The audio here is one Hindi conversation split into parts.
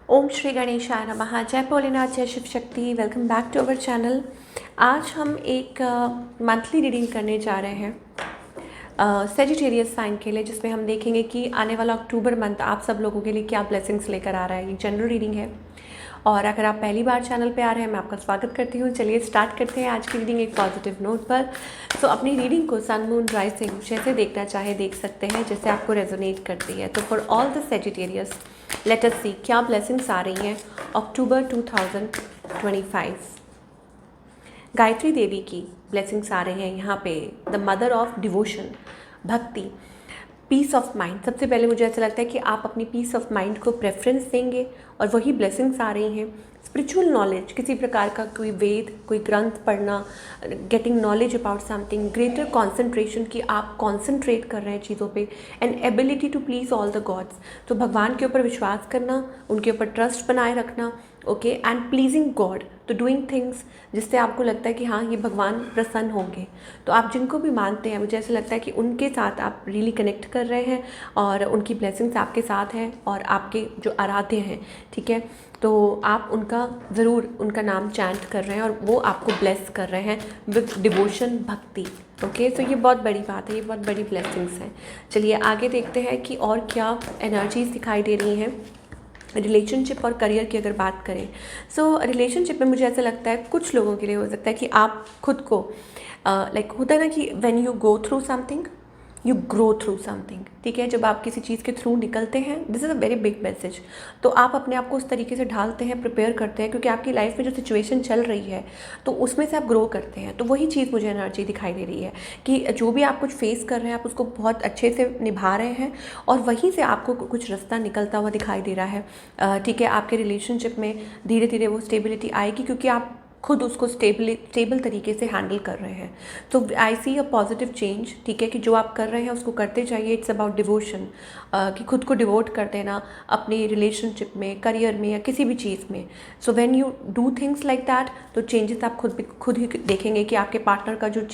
ओम श्री गणेशाय नमः। जय भोलेनाथ, जय Shiv Shakti. Welcome back to our channel. आज हम एक मंथली रीडिंग करने जा रहे हैं सेजिटेरियस साइन के लिए, जिसमें हम देखेंगे कि आने वाला अक्टूबर मंथ आप सब लोगों के लिए क्या ब्लेसिंग्स लेकर आ रहा है। ये जनरल रीडिंग है और अगर आप पहली बार चैनल पे आ रहे हैं, मैं आपका स्वागत करती हूँ। चलिए स्टार्ट करते हैं आज की रीडिंग एक पॉजिटिव नोट पर। सो अपनी रीडिंग को सन मून राइजिंग जैसे देखना चाहे देख सकते हैं, जैसे आपको रेजोनेट करती है। तो for all the Sagittarius let us see क्या ब्लेसिंग्स आ रही हैं अक्टूबर 2025। गायत्री देवी की ब्लेसिंग्स आ रहे हैं यहाँ पे। द मदर ऑफ डिवोशन, भक्ति, पीस ऑफ माइंड। सबसे पहले मुझे ऐसा लगता है कि आप अपनी पीस ऑफ माइंड को प्रेफरेंस देंगे और वही ब्लेसिंग्स आ रही हैं। स्पिरिचुअल नॉलेज, किसी प्रकार का कोई वेद, कोई ग्रंथ पढ़ना, getting knowledge about something, greater concentration कि आप कॉन्सेंट्रेट कर रहे हैं चीज़ों पे, and ability to please all the gods. तो भगवान के ऊपर विश्वास करना, उनके ऊपर ट्रस्ट बनाए रखना, ओके, एंड प्लीजिंग गॉड, तो डूइंग थिंग्स जिससे आपको लगता है कि हाँ ये भगवान प्रसन्न होंगे। तो आप जिनको भी मानते हैं, मुझे ऐसा लगता है कि उनके साथ आप रियली कनेक्ट कर रहे हैं और उनकी ब्लेसिंग्स आपके साथ हैं और आपके जो आराध्य हैं, ठीक है, तो आप उनका ज़रूर उनका नाम चैंट कर रहे हैं और वो आपको ब्लेस कर रहे हैं विद डिवोशन, भक्ति। ओके, तो ये बहुत बड़ी बात है, ये बहुत बड़ी ब्लेसिंग्स हैं। चलिए आगे देखते हैं कि और क्या एनर्जीज दिखाई दे रही हैं रिलेशनशिप और करियर की अगर बात करें। सो रिलेशनशिप में मुझे ऐसा लगता है कुछ लोगों के लिए हो सकता है कि आप खुद को लाइक होता है ना कि when you go through something you grow through something, ठीक है। जब आप किसी चीज़ के थ्रू निकलते हैं, this is a very big message. तो आप अपने आप को उस तरीके से ढालते हैं, प्रिपेयर करते हैं, क्योंकि आपकी लाइफ में जो सिचुएशन चल रही है तो उसमें से आप ग्रो करते हैं। तो वही चीज़ मुझे एनर्जी दिखाई दे रही है कि जो भी आप कुछ फेस कर रहे हैं आप उसको बहुत अच्छे से निभा रहे हैं और वहीं से आपको कुछ रास्ता निकलता हुआ दिखाई दे रहा है, ठीक है। आपके रिलेशनशिप में धीरे धीरे वो स्टेबिलिटी आएगी क्योंकि आप खुद उसको स्टेबल तरीके से हैंडल कर रहे हैं। तो आई सी अ पॉजिटिव चेंज, ठीक है, कि जो आप कर रहे हैं उसको करते जाइए। इट्स अबाउट डिवोशन, कि खुद को डिवोट कर देना अपनी रिलेशनशिप में, करियर में या किसी भी चीज़ में। So when you do things like that, तो चेंजेस आप खुद ही देखेंगे कि आपके पार्टनर का जो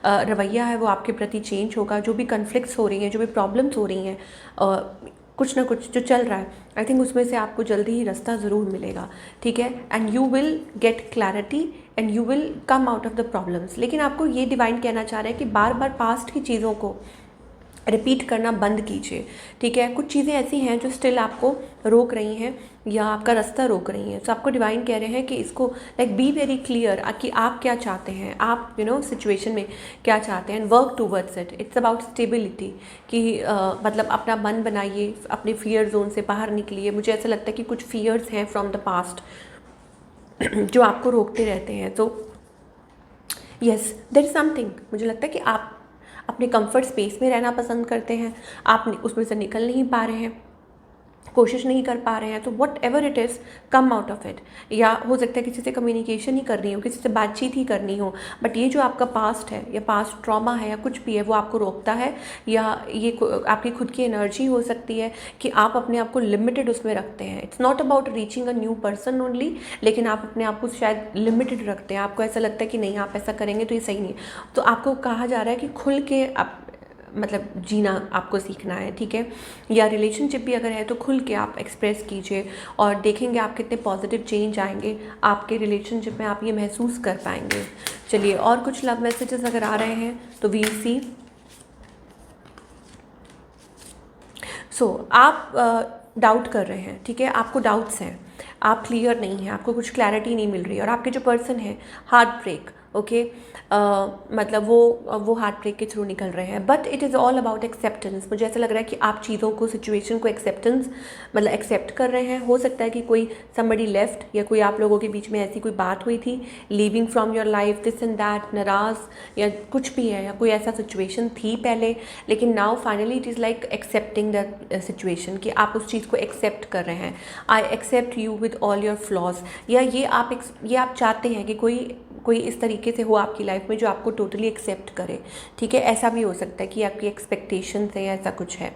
रवैया है वो आपके प्रति चेंज होगा। जो भी कन्फ्लिक्ट्स हो रही हैं, जो भी प्रॉब्लम्स हो रही हैं, कुछ ना कुछ जो चल रहा है, आई थिंक उसमें से आपको जल्दी ही रास्ता ज़रूर मिलेगा, ठीक है। And you will get clarity and you will come out of the problems. लेकिन आपको ये डिवाइन कहना चाह रहे हैं कि बार बार पास्ट की चीज़ों को रिपीट करना बंद कीजिए, ठीक है। कुछ चीज़ें ऐसी हैं जो स्टिल आपको रोक रही हैं या आपका रास्ता रोक रही हैं। तो आपको डिवाइन कह रहे हैं कि इसको लाइक बी वेरी क्लियर कि आप क्या चाहते हैं, आप सिचुएशन में क्या चाहते हैं, work towards it. It's about stability कि मतलब अपना मन बनाइए, अपने फियर जोन से बाहर निकलिए। मुझे ऐसा लगता है कि कुछ फियर्स हैं फ्रॉम द पास्ट जो आपको रोकते रहते हैं। तो यस, देयर इज समथिंग, मुझे लगता है कि आप अपने कंफर्ट स्पेस में रहना पसंद करते हैं, आप उसमें से निकल नहीं पा रहे हैं, कोशिश नहीं कर पा रहे हैं। तो what ever it is, come out of it. या हो सकता है किसी से कम्युनिकेशन ही करनी हो, किसी से बातचीत ही करनी हो, बट ये जो आपका पास्ट है या पास्ट ट्रॉमा है या कुछ भी है वो आपको रोकता है। या ये आपकी खुद की एनर्जी हो सकती है कि आप अपने आप को लिमिटेड उसमें रखते हैं। It's not about reaching a new person only, लेकिन आप अपने आप को शायद लिमिटेड रखते हैं। आपको ऐसा लगता है कि नहीं, आप ऐसा करेंगे तो ये सही नहीं। तो आपको कहा जा रहा है कि खुल के आप मतलब जीना आपको सीखना है, ठीक है। या रिलेशनशिप भी अगर है तो खुल के आप एक्सप्रेस कीजिए और देखेंगे आप कितने पॉजिटिव चेंज आएंगे आपके रिलेशनशिप में, आप ये महसूस कर पाएंगे। चलिए और कुछ लव मैसेजेस अगर आ रहे हैं तो वी सी। सो आप डाउट कर रहे हैं, ठीक है, आपको डाउट्स हैं, आप क्लियर नहीं हैं, आपको कुछ क्लैरिटी नहीं मिल रही है और आपके जो पर्सन है हार्ट ब्रेक, ओके, मतलब वो हार्ट ब्रेक के थ्रू निकल रहे हैं। But it is all about acceptance. मुझे ऐसा लग रहा है कि आप चीज़ों को, सिचुएशन को मतलब एक्सेप्ट कर रहे हैं। हो सकता है कि कोई समबडी लेफ्ट या कोई आप लोगों के बीच में ऐसी कोई बात हुई थी, leaving from your life, this and that, नाराज़ या कुछ भी है, या कोई ऐसा सिचुएशन थी पहले, लेकिन now finally it is like accepting the situation, कि आप उस चीज़ को एक्सेप्ट कर रहे हैं। I accept you with all your flaws. या ये आप चाहते हैं कि कोई इस तरीके से हो आपकी लाइफ में जो आपको टोटली एक्सेप्ट करे, ठीक है। ऐसा भी हो सकता है कि आपकी एक्सपेक्टेशन है या ऐसा कुछ है।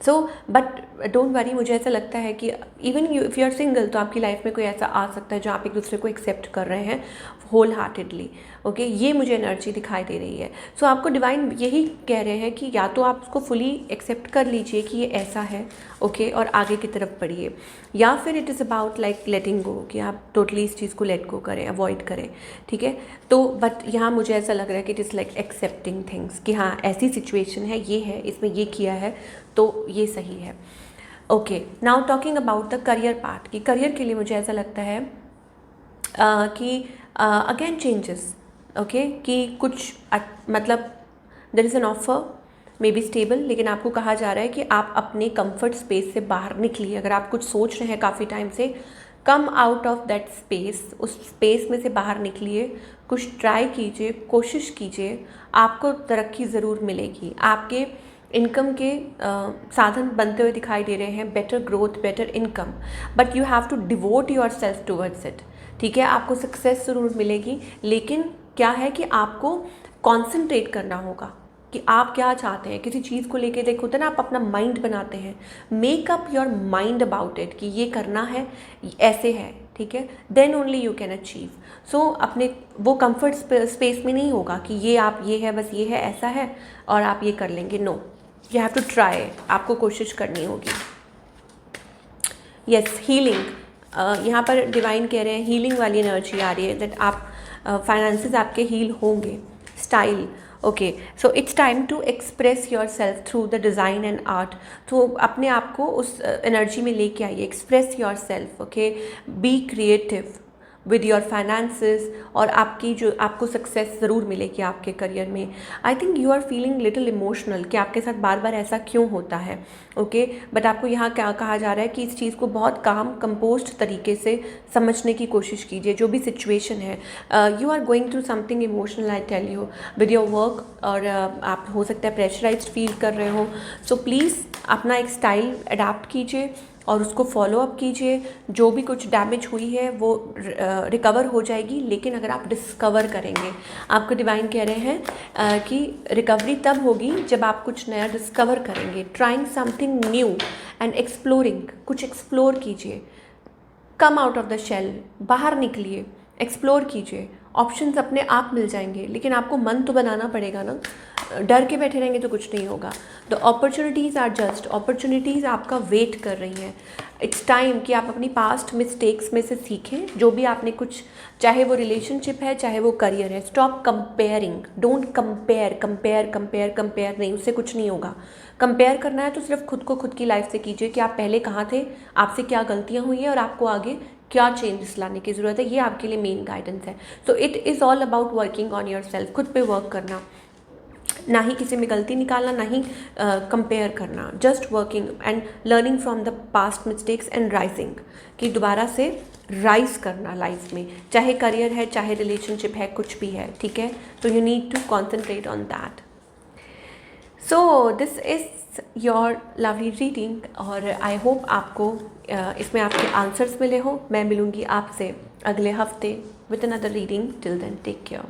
सो बट डोंट वरी, मुझे ऐसा लगता है कि even you if you are single, तो आपकी लाइफ में कोई ऐसा आ सकता है जो आप एक दूसरे को एक्सेप्ट कर रहे हैं होल हार्टेडली। ओके, ये मुझे एनर्जी दिखाई दे रही है। सो आपको डिवाइन यही कह रहे हैं कि या तो आप उसको फुली एक्सेप्ट कर लीजिए कि ये ऐसा है, ओके, और आगे की तरफ बढ़िए, या फिर इट इज़ अबाउट लाइक लेटिंग गो, कि आप टोटली इस चीज़ को लेट गो करें, अवॉइड करें, ठीक है। तो बट यहाँ मुझे ऐसा लग रहा है कि it is like accepting things, कि हाँ ऐसी सिचुएशन है, ये है, इसमें ये किया है तो ये सही है। Okay, now talking about the career part, कि करियर के लिए मुझे ऐसा लगता है कि अगेन चेंजेस, ओके, कि कुछ मतलब there is an offer maybe stable, लेकिन आपको कहा जा रहा है कि आप अपने कंफर्ट स्पेस से बाहर निकलिए। अगर आप कुछ सोच रहे हैं काफ़ी टाइम से, कम आउट ऑफ दैट स्पेस, उस स्पेस में से बाहर निकलिए, कुछ ट्राई कीजिए, कोशिश कीजिए, आपको तरक्की ज़रूर मिलेगी। आपके इनकम के साधन बनते हुए दिखाई दे रहे हैं, better growth, better income, but you have to devote yourself towards it, ठीक है। आपको सक्सेस ज़रूर मिलेगी, लेकिन क्या है कि आपको कॉन्सेंट्रेट करना होगा कि आप क्या चाहते हैं किसी चीज़ को लेके। देखो तो ना, आप अपना माइंड बनाते हैं, make up your mind about it, कि ये करना है, ऐसे है, ठीक है, then only you can achieve. So अपने वो कंफर्ट स्पेस में नहीं होगा कि ये आप, ये है, बस ये है, ऐसा है और आप ये कर लेंगे। No, you have to try, आपको कोशिश करनी होगी। यस, हीलिंग, यहाँ पर डिवाइन कह रहे हैं, हीलिंग वाली एनर्जी आ रही है, दैट आप फाइनेंसेस आपके हील होंगे। Style, okay, so it's time to express yourself through the design and art. तो अपने आप को उस एनर्जी में लेके आइए, express yourself, okay, be creative with your finances, और आपकी जो आपको सक्सेस ज़रूर मिलेगी आपके करियर में। I think you are feeling little emotional, कि आपके साथ बार बार ऐसा क्यों होता है, ओके, बट आपको यहाँ क्या कहा जा रहा है कि इस चीज़ को बहुत काम कंपोज्ड तरीके से समझने की कोशिश कीजिए, जो भी सिचुएशन है। You are going through something emotional, I tell you, with your work, और आप हो सकता है प्रेशराइज्ड फील कर रहे हो। सो प्लीज़ अपना एक स्टाइल अडाप्ट कीजिए और उसको फॉलो अप कीजिए। जो भी कुछ डैमेज हुई है वो रिकवर हो जाएगी, लेकिन अगर आप डिस्कवर करेंगे, आपको डिवाइन कह रहे हैं कि रिकवरी तब होगी जब आप कुछ नया डिस्कवर करेंगे। Trying something new and exploring, कुछ एक्सप्लोर कीजिए, come out of the shell, बाहर निकलिए, एक्सप्लोर कीजिए, ऑप्शंस अपने आप मिल जाएंगे, लेकिन आपको मन तो बनाना पड़ेगा ना। डर के बैठे रहेंगे तो कुछ नहीं होगा। The opportunities are just, opportunities आपका वेट कर रही हैं। इट्स टाइम कि आप अपनी पास्ट मिस्टेक्स में से सीखें, जो भी आपने कुछ, चाहे वो रिलेशनशिप है, चाहे वो करियर है। Stop comparing, don't compare, compare compare compare नहीं, उससे कुछ नहीं होगा। कंपेयर करना है तो सिर्फ खुद को खुद की लाइफ से कीजिए, कि आप पहले कहाँ थे, आपसे क्या गलतियाँ हुई हैं और आपको आगे क्या चेंजेस लाने की ज़रूरत है। ये आपके लिए मेन गाइडेंस है। So it is all about working on your self, खुद पे वर्क करना, ना ही किसी में गलती निकालना, ना ही कंपेयर करना, just working and learning from the past mistakes and rising, कि दोबारा से राइज करना लाइफ में, चाहे करियर है, चाहे रिलेशनशिप है, कुछ भी है, ठीक है। तो you need to concentrate on that. So this is your lovely reading, और आई होप आपको इसमें आपके आंसर्स मिले हो। मैं मिलूँगी आपसे अगले हफ्ते with another reading. Till then take care.